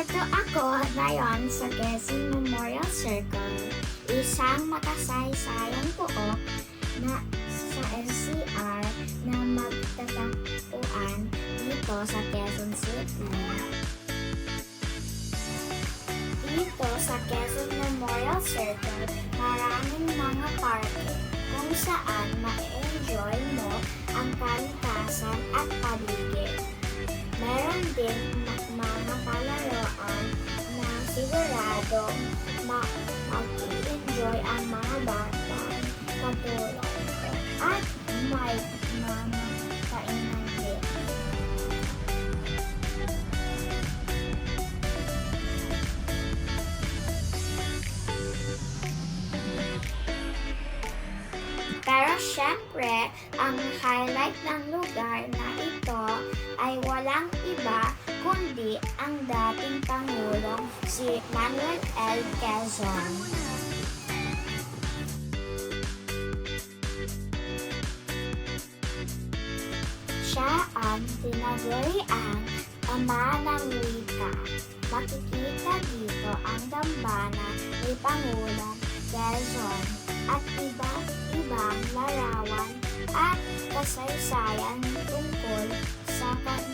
Narito ako ngayon sa Quezon Memorial Circle, isang makasaysayang pook na sa NCR na magtatagpuan dito sa Quezon City. Dito sa Quezon Memorial Circle, maraming mga parke kung saan ma-enjoy mo ang kalikasan at paligid. Meron din mga palaroan na siguradong mag-enjoy ang mga bata katulad ko. At may mga kainan din. Pero syempre, ang highlight ng lugar na ito ay walang iba kundi ang dating Pangulong si Manuel L. Quezon. Siya ang tinaguriang ama ng wika. Makikita dito ang dambana ni Pangulong Quezon at iba't ibang larawan at kasaysayan tungkol sa kanya.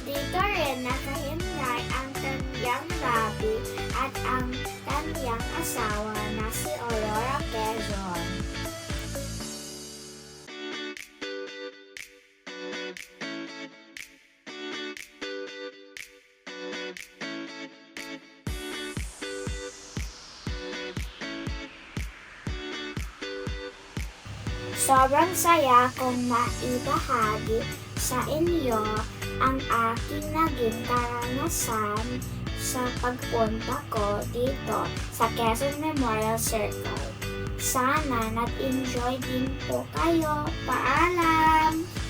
Dito rin nakahinday ang kanyang labi at ang kanyang asawa na si Aurora Quezon. Sobrang saya kung maibahagi sa inyo ang aking naging karanasan sa pagpunta ko dito sa Quezon Memorial Circle. Sana nag-enjoy din po kayo. Paalam!